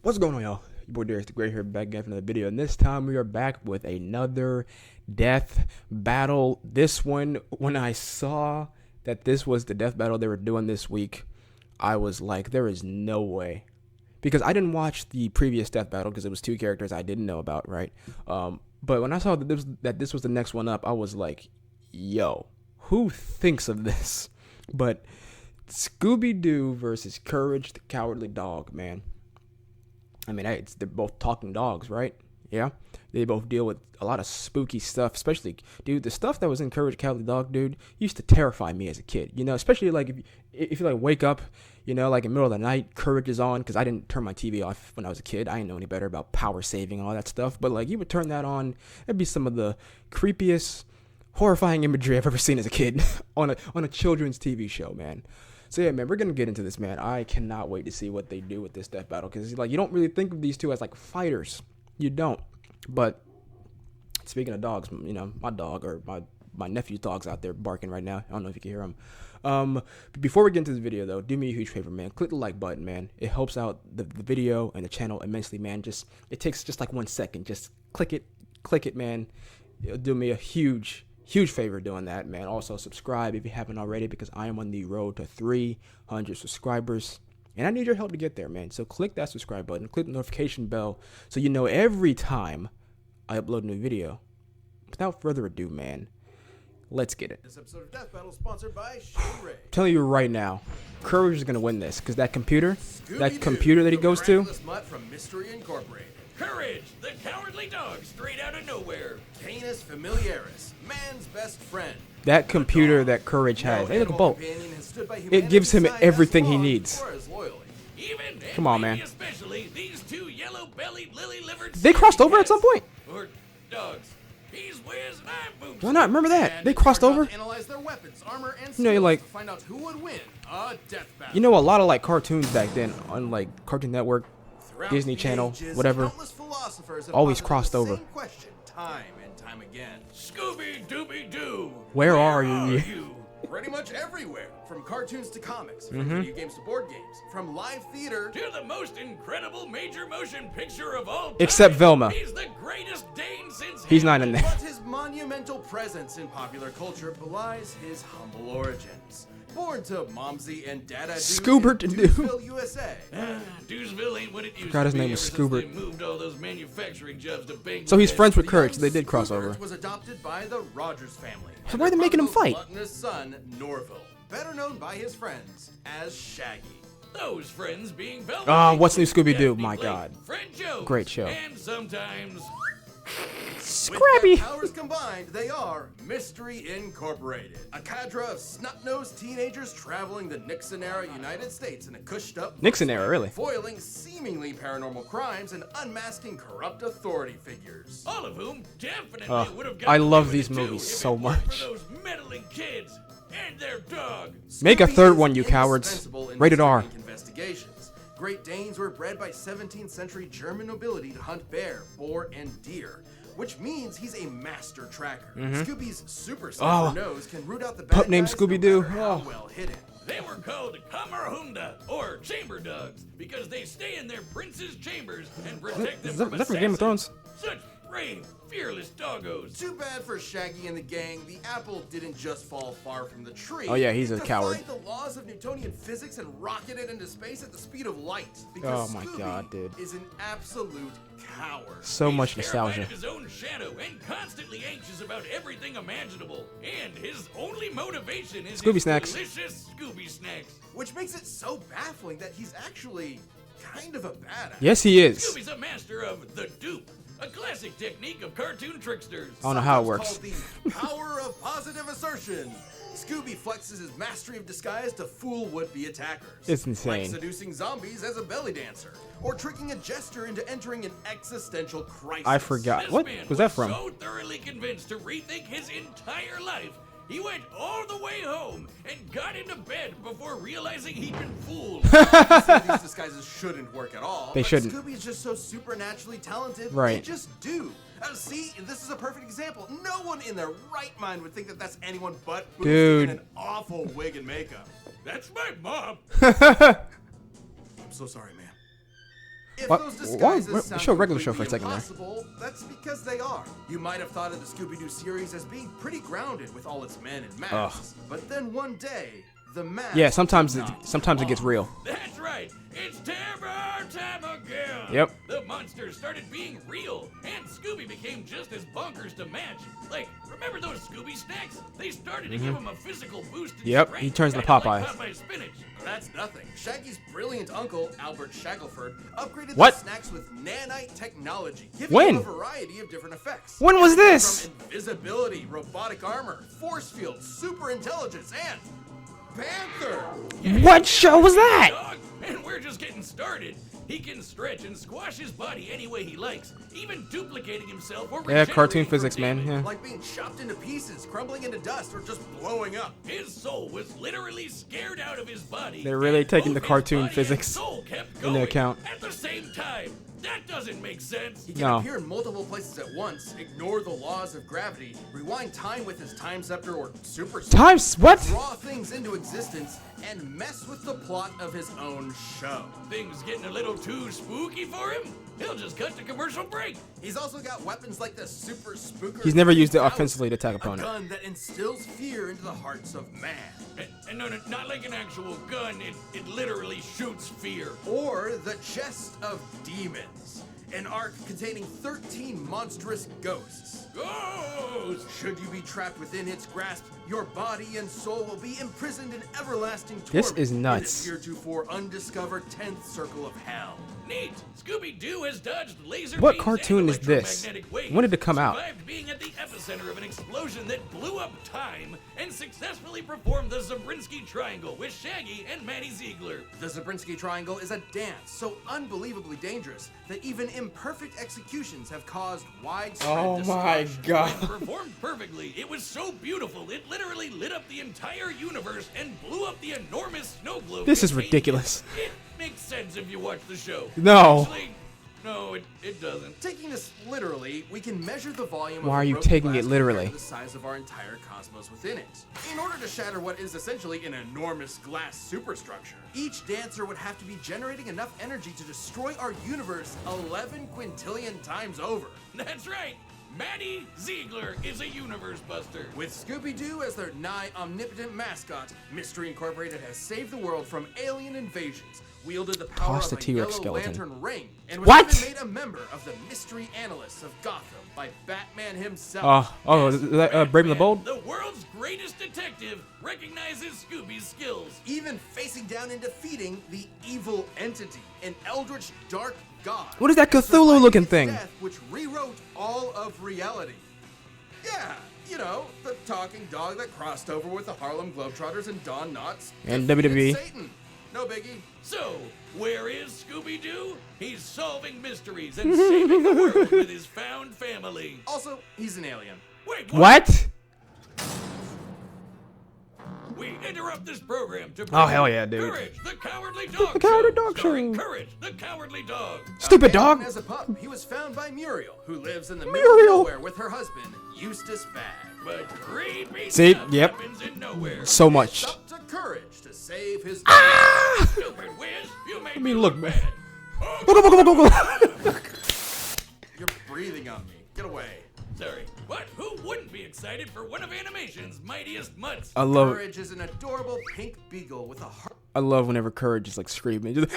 What's going on, y'all? Your boy Darius the Great here, back again for another video, and this time we are back with another death battle. This one, when I saw that this was the death battle they were doing this week, I was like, there is no way. Because I didn't watch the previous death battle because it was two characters I didn't know about, right? But when I saw that this was the next one up, I was like, yo, who thinks of this? But Scooby-Doo versus Courage the Cowardly Dog, man. I mean, they're both talking dogs, right? Yeah. They both deal with a lot of spooky stuff, especially, dude, the stuff that was in Courage the Cowardly Dog, dude, used to terrify me as a kid. You know, especially like if you like wake up, you know, like in the middle of the night, Courage is on, because I didn't turn my TV off when I was a kid. I didn't know any better about power saving and all that stuff. But like you would turn that on, it'd be some of the creepiest, horrifying imagery I've ever seen as a kid on a children's TV show, man. So yeah, man, we're gonna get into this, man. I cannot wait to see what they do with this death battle, because like you don't really think of these two as like fighters, you don't. But speaking of dogs, you know, my dog or my nephew's dog's out there barking right now. I don't know if you can hear him. But before we get into this video though, do me a huge favor, man. Click the like button, man. It helps out the video and the channel immensely, man. It takes just like 1 second. Just click it, man. It'll do me a huge favor doing that, man. Also, subscribe if you haven't already, because I am on the road to 300 subscribers, and I need your help to get there, man. So click that subscribe button, click the notification bell, so you know every time I upload a new video. Without further ado, man, let's get it. This episode of Death Battle is sponsored by Shay. I'm telling you right now, Courage is gonna win this, because that computer that he goes to. Mutt from Mystery Incorporated. Courage, the cowardly dog, straight out of nowhere. Canis Familiaris, man's best friend. That computer that Courage has. Hey, look at both. It gives him everything he needs. Even Come on, man. Especially these two yellow-bellied, lily-livered. They crossed over at some point. Or dogs. He's Wiz and I'm Boomstick. Why not? Remember that? They crossed over. Analyze their weapons, armor, and You know, you're like, to find out who would win a death battle. you know, a lot of like cartoons back then on like Cartoon Network, Throughout Disney the Channel, ages, whatever, countless philosophers have always posited crossed the over. same question, time and time again. Scooby-Dooby-Doo. Where are you? Pretty much everywhere, from cartoons to comics, from video games to board games, from live theater To the most incredible major motion picture of all time. Except Velma. He's the greatest Dane since He's not in there. But his monumental presence in popular culture belies his humble origins. Born to Momsy and Dada Scoobert-Doo. in Dewsville, USA. Dewsville ain't what it used Forgot to his be name was ever since Scoobert. They moved all those manufacturing jobs to Bangladesh. So he's friends with The Courage. young They did cross over. Scoobert was adopted by the Rogers family. So why are they making him fight? And his son, Norville, better known by his friends as Shaggy. Those friends being Velma. Ah, what's new Scooby-Doo? Daphne My Blake, God. Fred Jones, Great show. And sometimes Scrappy. With their powers combined, they are Mystery Incorporated, a cadre of snot-nosed teenagers traveling the Nixon-era United States in a cushed-up Nixon era, really? foiling seemingly paranormal crimes and unmasking corrupt authority figures. all of whom definitely would have I gotten love away these with it, too, movies if so it weren't much. For those meddling kids and their dog. Make a Scooby third is one, you cowards. indispensable in Rated R. Mystery Inc. investigations. Great Danes were bred by 17th century German nobility to hunt bear, boar, and deer, which means he's a master tracker. Scooby's super Oh, nose can root out the pup bad named guys Scooby-Doo. no matter how Oh. well hidden. They were called Kamerhunda, or chamber dogs, because they stay in their prince's chambers and protect them Is from that from Game of assassins. Thrones? Such brave, fearless doggos. Too bad for Shaggy and the gang, the apple didn't just fall far from the tree. Oh, yeah, he's a It defied coward. the laws of Newtonian physics and rocketed into space at the speed of light. Because Oh my Scooby God, dude. is an absolute coward. So much He's terrified nostalgia. of his own shadow and constantly anxious about everything imaginable. And his only motivation is Scooby his snacks. delicious Scooby snacks. Which makes it so baffling that he's actually kind of a badass. Yes, he is. Scooby's a master of the dupe, a classic technique of cartoon tricksters. I don't know how it Sometimes works. called the power of positive assertion. Scooby flexes his mastery of disguise to fool would-be attackers. It's insane. Like seducing zombies as a belly dancer, or tricking a jester into entering an existential crisis. I forgot. This What man was that from? So thoroughly convinced to rethink his entire life, he went all the way home and got into bed before realizing he'd been fooled. Obviously, these disguises shouldn't work at all. They but shouldn't. Scooby's just so supernaturally talented. Right. They just do. See, this is a perfect example. No one in their right mind would think that that's anyone but Boomstick Dude. in an awful wig and makeup. That's my mom. I'm so sorry, man. If What? those Why? disguises sound Show a regular show for a completely second there. impossible, that's because they are. You might have thought of the Scooby-Doo series as being pretty grounded with all its men and masks, but then one day, the masks Yeah, sometimes did it not sometimes it gets belong. real. That's right. It's terror time again. Yep. The monsters started being real, and Scooby became just as bonkers to match. Like, remember those Scooby snacks? They started to give him a physical boost. In Yep, strength, he turns into kinda like Popeye. Popeye spinach. That's nothing. Shaggy's brilliant uncle, Albert Shackelford, upgraded What? the snacks with nanite technology, giving When? them a variety of different effects. When was Everything this? From invisibility, robotic armor, force field, super intelligence, and Panther. What show was that? Dog, and we're just getting started. He can stretch and squash his body any way he likes, even duplicating himself or Yeah, cartoon regenerating from physics, man. damage. Yeah. Like being chopped into pieces, crumbling into dust, or just blowing up. His soul was literally scared out of his body. They're really and taking both the his cartoon body and physics soul kept into going account. at the same time. That doesn't make sense. He can No. appear in multiple places at once, ignore the laws of gravity, rewind time with his time scepter or super sword, Times what? draw things into existence, and mess with the plot of his own show. Things getting a little too spooky for him? He'll just cut to commercial break. He's also got weapons like the Super Spooker. He's never used it Palace, offensively to attack a opponent. gun that instills fear into the hearts of man. And no, not like an actual gun. It literally shoots fear. Or the Chest of Demons, an ark containing 13 monstrous ghosts. Ghosts! Should you be trapped within its grasp, your body and soul will be imprisoned in everlasting torment. This is in nuts. its heretofore undiscovered 10th circle of hell. Neat! Scooby-Doo has dodged laser What beams cartoon and is this? electromagnetic waves, When did it come out? survived being at the epicenter of an explosion that blew up time, and successfully performed the Zabriskie Triangle with Shaggy and Maddie Ziegler. The Zabriskie Triangle is a dance so unbelievably dangerous that even imperfect executions have caused widespread Oh my destruction. god. Performed perfectly, it was so beautiful, it literally lit up the entire universe and blew up the enormous snow globe. This is containing ridiculous. it. It makes sense if you watch the show. No. Actually, no, it doesn't. Taking this literally, we can measure the volume of Why are a you broken taking glass it literally? compared to the size of our entire cosmos within it. In order to shatter what is essentially an enormous glass superstructure, each dancer would have to be generating enough energy to destroy our universe 11 quintillion times over. That's right. Maddie Ziegler is a universe buster. With Scooby-Doo as their nigh omnipotent mascot, Mystery Incorporated has saved the world from alien invasions, wielded the power Toss the of a T-Rex yellow skeleton. lantern ring, and was What? even made a member of the Mystery Analysts of Gotham by Batman himself. Is that Brave and the Bold? The world's greatest detective recognizes Scooby's skills. Even facing down and defeating the evil entity, an eldritch dark god. What is that and surviving Cthulhu-looking its thing? Death, which rewrote all of reality. Yeah, you know, the talking dog that crossed over with the Harlem Globetrotters and Don Knotts. And defeated WWE. Satan. No biggie. So, where is Scooby-Doo? He's solving mysteries and saving the world with his found family. Also, he's an alien. Wait, What? We interrupt this program to Oh, hell yeah, dude. Courage, the Cowardly Dog The Cowardly Show, Dog starring Show. Courage, the Cowardly Dog. Stupid dog. Abandoned as a pup, he was found by Muriel, who lives in the Muriel. middle of nowhere with her husband, Eustace Bagg. But creepy See? stuff Yep. happens in nowhere. So much. It's up to Courage to save his Stupid whiz, you made me look bad. bad. Oh, Go, go, go, go, go, go. You're breathing on me. Get away. sorry. What? Who wouldn't be excited for one of animation's mightiest mutts? I love it. Courage is an adorable pink beagle with a I love whenever Courage is like screaming. Just,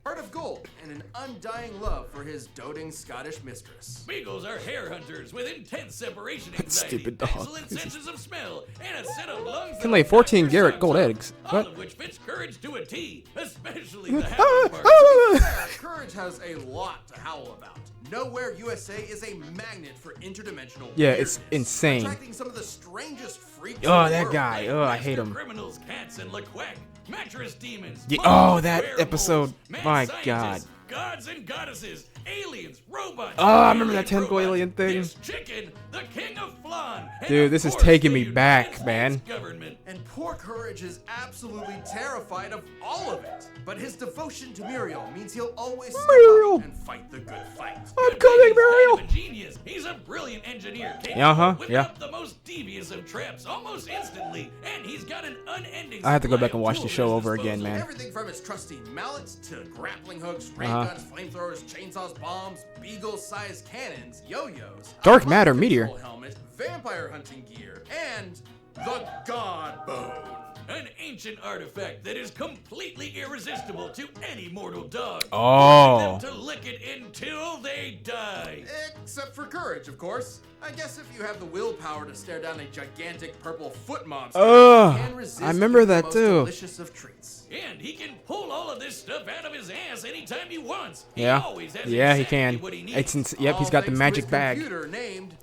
heart of gold and an undying love for his doting Scottish mistress. Beagles are hair hunters with intense separation anxiety, Stupid dog. excellent senses of smell, and a set of lungs Can that lay will 14 knock your Garrett socks gold off, eggs. All What? of which fits Courage to a T, especially the howling part. Yeah, Courage has a lot to howl about. Nowhere USA is a magnet for interdimensional Yeah, it's weirdness, insane. attracting some of the strangest freaks in Oh, the that world. guy. Oh, I hate him. Criminals, cats, and LaQuack, mattress demons. Yeah, monsters, oh, that werewolves, episode. mad My scientists, God. gods and goddesses, aliens, robots. Oh, I remember that tentacle robots, alien thing. His chicken, the king of flan. And Dude, of this is course, taking the me back, United man. States government. And poor Courage is absolutely terrified of all of it. But his devotion to Muriel means he'll always step Muriel! up and fight the good fight. I'm coming, He's Muriel. kind of a genius. He's a brilliant engineer. capable Uh-huh, of whipping yeah. up the most devious of traps almost instantly. And he's got an unending I have to go supply back and of watch the tools show at his over again, disposal. man. Everything from his trusty mallets to grappling hooks, ray Uh-huh. guns, flamethrowers, chainsaws, bombs, beagle-sized cannons, yo-yos, Dark a matter mind meteor. control helmet, vampire hunting gear, and the God Bone. An ancient artifact that is completely irresistible to any mortal dog. Oh. Forcing them to lick it until they die. Except for Courage, of course. I guess if you have the willpower to stare down a gigantic purple foot monster, Ugh, you can resist I remember even the that most too. delicious of treats. And he can pull all of this stuff out of his ass anytime he wants. He Yeah. always has Yeah, he exactly can. what he needs. Yep, he's All got the thanks to magic his bag. Computer named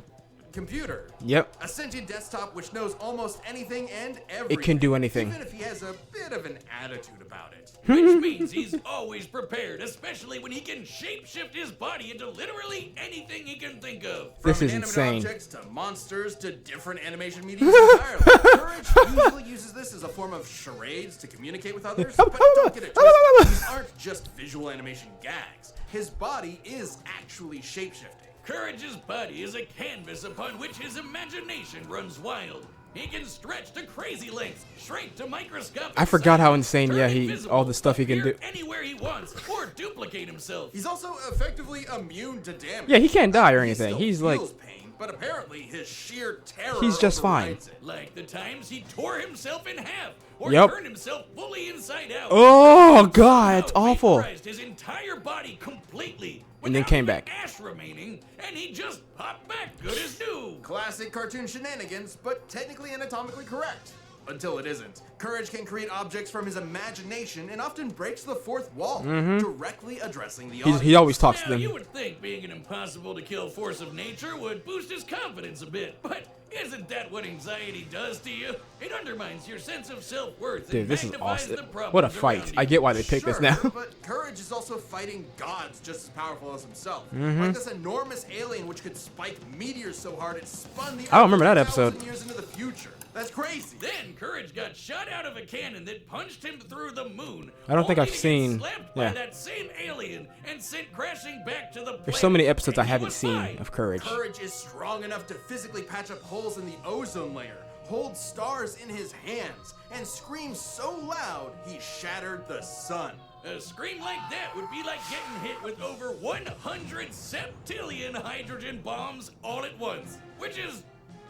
Computer. Yep. A sentient desktop which knows almost anything and everything. It can do anything. Even if he has a bit of an attitude about it. Which means he's always prepared, especially when he can shapeshift his body into literally anything he can think of. This From is inanimate insane. objects to monsters to different animation mediums entirely. Courage usually uses this as a form of charades to communicate with others, but don't get it twisted. These aren't just visual animation gags. His body is actually shapeshifting. Courage's body is a canvas upon which his imagination runs wild. He can stretch to crazy lengths, shrink to microscopic I forgot how sizes, insane, turn yeah, invisible, all the stuff he can appear do. anywhere he wants, or duplicate himself. He's also effectively immune to damage. Yeah, he can't die or He anything. still He's like, feels pain, but apparently his sheer terror He's just fine. overrides it. Like the times he tore himself in half, or Yep. turned himself fully inside out. oh god, it's Somehow awful. vaporized his entire body completely, And then without came even back. ash remaining, and he just popped back good as new. Classic cartoon shenanigans, but technically anatomically correct. Until it isn't. Courage can create objects from his imagination and often breaks the fourth wall, directly addressing the audience. He always talks to Now, you them. would think being an impossible-to-kill force of nature would boost his confidence a bit, but isn't that what anxiety does to you? It undermines your sense of self-worth Dude, and this is magnifies awesome. the problems What a around fight. you. I get why they picked this Sure, now. but Courage is also fighting gods just as powerful as himself. Mm-hmm. Like this enormous alien which could spike meteors so hard it spun the I don't remember that 1,000 episode. years into the future. That's crazy. Then Courage got shot out of a cannon that punched him through the moon. I don't think only I've to get seen- slapped yeah. by that same alien and sent crashing back to the There's so many episodes I and he haven't was seen fine. of Courage. Courage is strong enough to physically patch up holes in the ozone layer, hold stars in his hands, and scream so loud he shattered the sun. A scream like that would be like getting hit with over 100 septillion hydrogen bombs all at once, which is,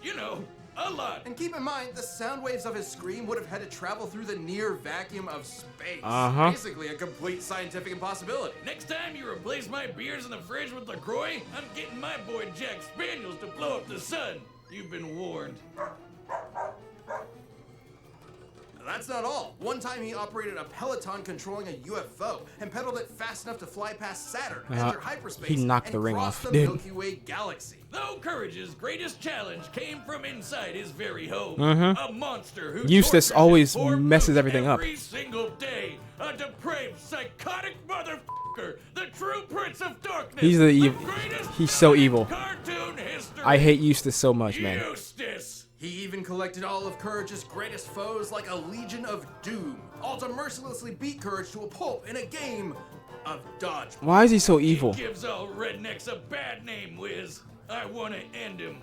you know, a lot. And keep in mind, the sound waves of his scream would have had to travel through the near vacuum of space. Uh-huh. Basically a complete scientific impossibility. Next time you replace my beers in the fridge with LaCroix, I'm getting my boy Jack Spaniels to blow up the sun. You've been warned. That's not all. One time he operated a Peloton controlling a UFO and pedaled it fast enough to fly past Saturn, enter hyperspace, he knocked and the ring cross off, the dude. Milky Way galaxy. Though Courage's greatest challenge came from inside his very home. A monster who Eustace tortures always his poor messes mooch everything up. every single day. A depraved, psychotic motherfucker. The true prince of darkness. He's the evil- greatest he's so villain in evil. Cartoon history. I hate Eustace so much, man. Eustace. He even collected all of Courage's greatest foes like a Legion of Doom, all to mercilessly beat Courage to a pulp in a game of dodgeball. Why is he so evil? Gives all rednecks a bad name, Wiz. I want to end him.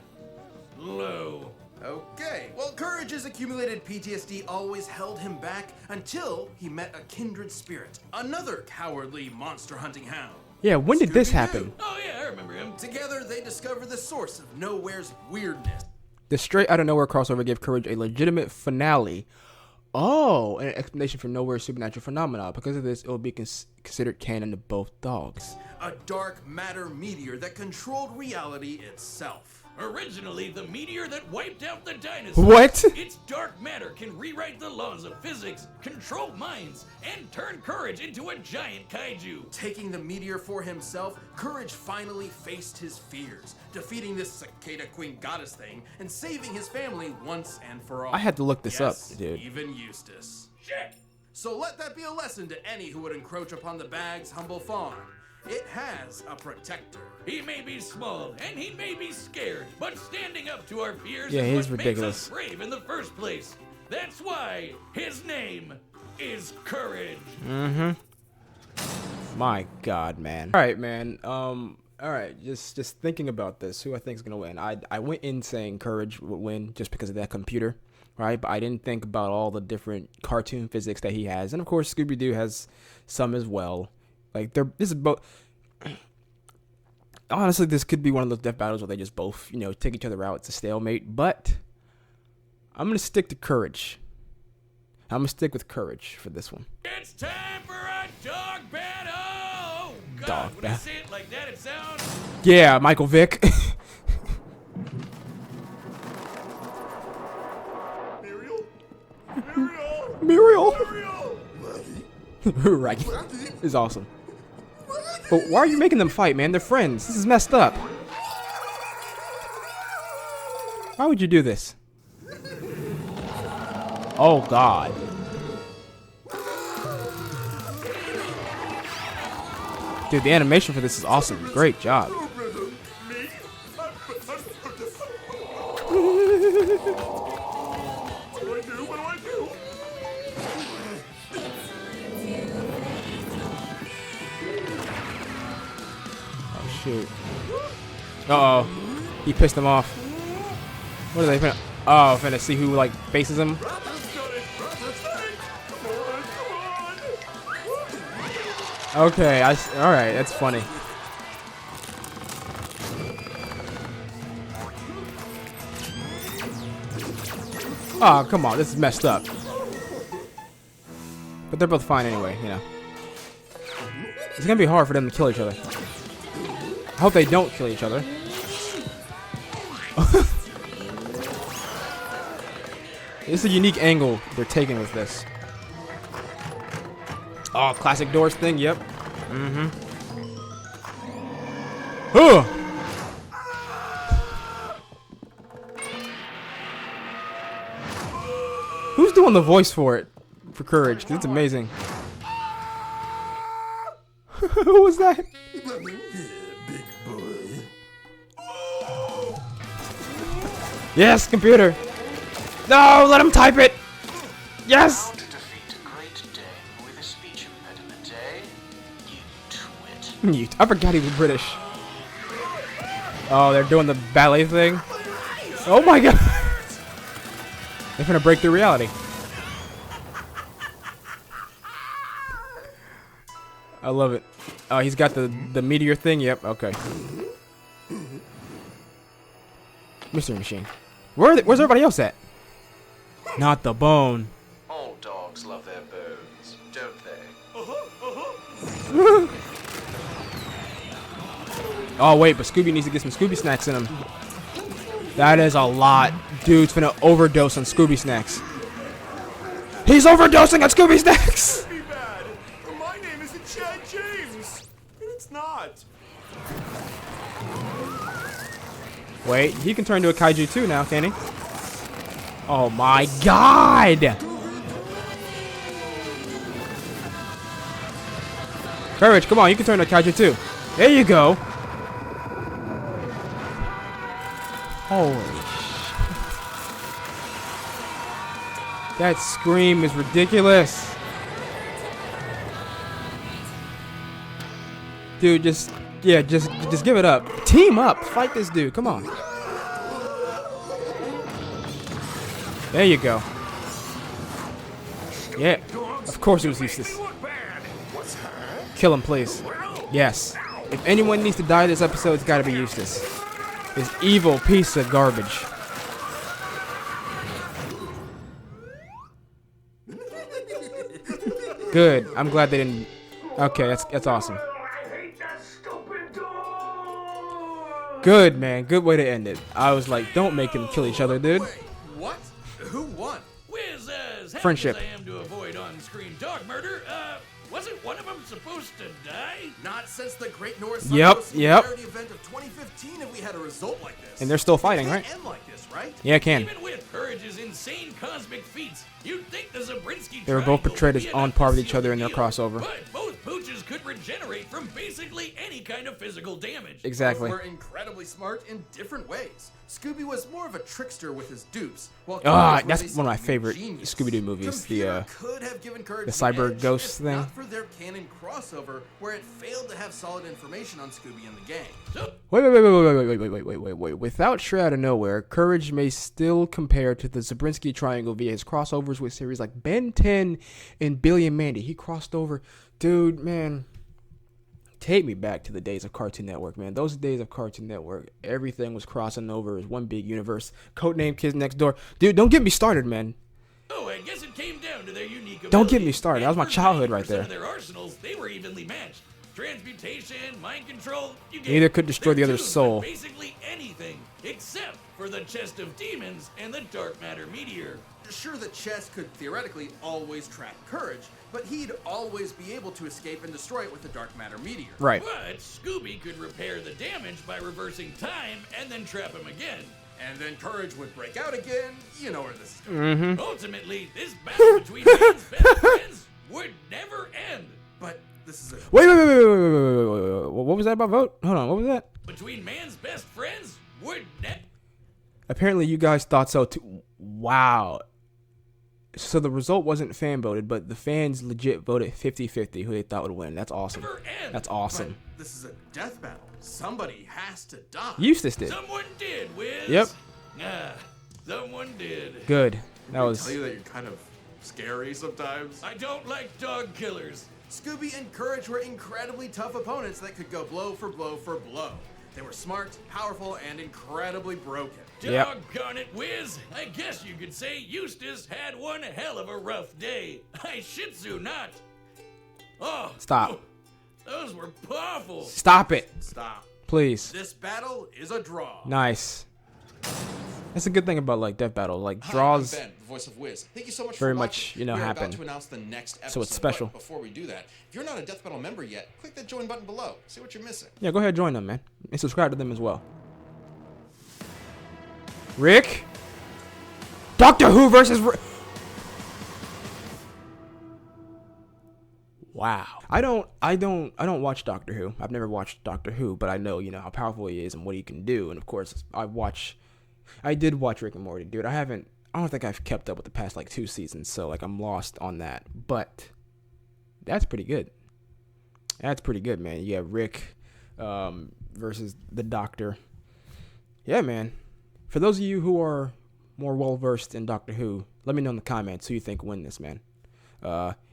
Low. Okay, well, Courage's accumulated PTSD always held him back until he met a kindred spirit, another cowardly monster hunting hound. Yeah, when did this Scooby-Doo. happen? Oh yeah, I remember him. Together, they discover the source of Nowhere's weirdness. The straight out of nowhere crossover gave Courage a legitimate finale. Oh, and an explanation for Nowhere's supernatural phenomena. Because of this, it will be considered canon to both dogs. A dark matter meteor that controlled reality itself. Originally, the meteor that wiped out the dinosaurs. What? Its dark matter can rewrite the laws of physics, control minds, and turn Courage into a giant kaiju. Taking the meteor for himself, Courage finally faced his fears, defeating this cicada queen goddess thing and saving his family once and for all. I had to look this Yes, up, dude. Even Eustace. Shit. So let that be a lesson to any who would encroach upon the bag's humble fawn. It has a protector. He may be small and he may be scared, but standing up to our fears Yeah, is he's what ridiculous. makes us brave in the first place. That's why his name is Courage. My God, man. All right, man. All right. Just thinking about this, who I think is gonna win. I went in saying Courage would win just because of that computer, right? But I didn't think about all the different cartoon physics that he has, and of course Scooby-Doo this as well. Like this is both. Honestly, this could be one of those death battles where they just both, take each other out. It's a stalemate. But I'm gonna stick to Courage. I'm gonna stick with Courage for this one. It's time for a dog battle! Oh, God, Dog when battle. I say it like that, it sounds... Yeah, Michael Vick. Muriel. Right. Is awesome. But why are you making them fight, man? They're friends. This is messed up. Why would you do this? Oh, God. Dude, the animation for this is awesome. Great job. Oh, shoot. Uh-oh. He pissed him off. What are they finna... Oh, finna see who, faces him? Okay, alright, that's funny. Oh, come on, this is messed up. But they're both fine anyway, It's gonna be hard for them to kill each other. I hope they don't kill each other. This is a unique angle they're taking with this. Oh, classic Doors thing, yep. Ugh! Who's doing the voice for it? For Courage, 'cause it's amazing. Who was that? Big boy. Yes, computer! No, let him type it! Yes! To defeat a great Dane with a speech impediment, eh? You twit. I forgot he was British. Oh, they're doing the ballet thing? Oh my God! They're gonna break through reality. I love it. Oh, he's got the meteor thing? Yep, okay. Mystery Machine. Where's everybody else at? Not the bone. All dogs love their bones, don't they? Oh, wait, but Scooby needs to get some Scooby snacks in him. That is a lot. Dude's finna overdose on Scooby snacks. He's overdosing on Scooby snacks! Be bad. My name isn't Chad James. It's not. Wait, he can turn into a kaiju too now, can he? Oh my God! Courage, come on, you can turn into a kaiju too. There you go. Holy sh! That scream is ridiculous. Dude, just give it up. Team up, fight this dude. Come on. There you go. Yeah, of course it was useless. Kill him, please. Yes. If anyone needs to die this episode, it's got to be Eustace. This evil piece of garbage. Good. I'm glad they didn't. Okay, that's awesome. Good, man. Good way to end it. I was like, don't make them kill each other, dude. What? Who won? Whiz, as happy Friendship. as I am to avoid on-screen dog murder, wasn't one of them supposed to die? Not since the Great North Yep, Singularity event of 2015 have we had a result like this. And they're still fighting, It right? can't end like this, right? Yeah, it can. Even with Courage's insane cosmic feats, you'd think the Zabriskie They were both Triangle portrayed would as be on enough par to with each seal other the in their deal. crossover. But both pooches could regenerate from basically any kind of physical damage. Exactly. Both were incredibly smart in different ways. Scooby was more of a trickster with his dupes, while Ah, Courage was that's a one of my sneaky favorite genius. Scooby-Doo movies, the, Computer could have given Courage the cyber edge ghost if thing. not for their canon crossover, where it failed to have solid information on Scooby and the gang. So, Wait. Without Shroud of Nowhere, Courage may still compare to the Zabriskie Triangle via his crossovers with series like Ben 10 and Billy and Mandy. He crossed over. Dude, man. Take me back to the days of Cartoon Network, man. Those days of Cartoon Network, everything was crossing over as one big universe. Codename Kids Next Door. Dude, don't get me started, man. oh, I guess it came down to their unique abilities. Don't get me started. That was my And for childhood right 90% there. Of their arsenals, they were evenly matched. Transmutation, mind control, you get Neither it. could destroy Their the other's tunes soul. were basically anything, except for the Chest of Demons and the Dark Matter Meteor. Sure, the chest could theoretically always trap Courage, but he'd always be able to escape and destroy it with the dark matter meteor. Right. But Scooby could repair the damage by reversing time and then trap him again. And then Courage would break out again. You know where this is going. Ultimately, this battle between man's best friends would never end. But this is a Wait. What was that about vote? Hold on, what was that? Between man's best friends would never. Apparently you guys thought so too. Wow. So the result wasn't fan voted, but the fans legit voted 50-50 who they thought would win. That's awesome. Never end. That's awesome. This is a death battle. Somebody has to die. Eustace did. Someone did, Wiz. Yep. Someone did. Good. That I was. tell you that you're kind of scary sometimes. I don't like dog killers. Scooby and Courage were incredibly tough opponents that could go blow for blow for blow. They were smart, powerful, and incredibly broken. Yep. Doggone it, Wiz. I guess you could say Eustace had one hell of a rough day. I shih tzu not. Oh. Stop. Those were powerful. Stop it, Stop. please. This battle is a draw. Nice. That's a good thing about like Death Battle. Like Hi, draws. I'm Ben, the voice of Wiz. Thank you so much very for much, watching. you know, We are happen. about to announce the next episode. So it's special. But before we do that, if you're not a Death Battle member yet, click that join button below. See what you're missing. Yeah, go ahead, join them, man, and subscribe to them as well. Rick. Doctor Who versus. Wow. I don't watch Doctor Who. I've never watched Doctor Who, but I know, you know, how powerful he is and what he can do. And of course, I did watch Rick and Morty, dude. I don't think I've kept up with the past like 2 seasons, so like I'm lost on that. But that's pretty good. That's pretty good, man. You got Rick versus the Doctor. Yeah, man. For those of you who are more well versed in Doctor Who, let me know in the comments who you think win this, man.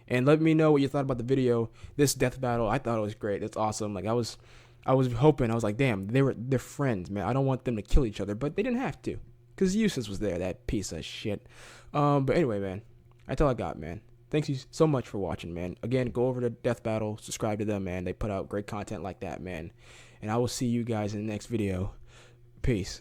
And let me know what you thought about the video. This death battle, I thought it was great. It's awesome. Like I was hoping. I was like, damn, they're friends, man. I don't want them to kill each other, but they didn't have to, cause Eustace was there, that piece of shit. But anyway, man, that's all I got, man. Thanks you so much for watching, man. Again, go over to Death Battle, subscribe to them, man. They put out great content like that, man. And I will see you guys in the next video. Peace.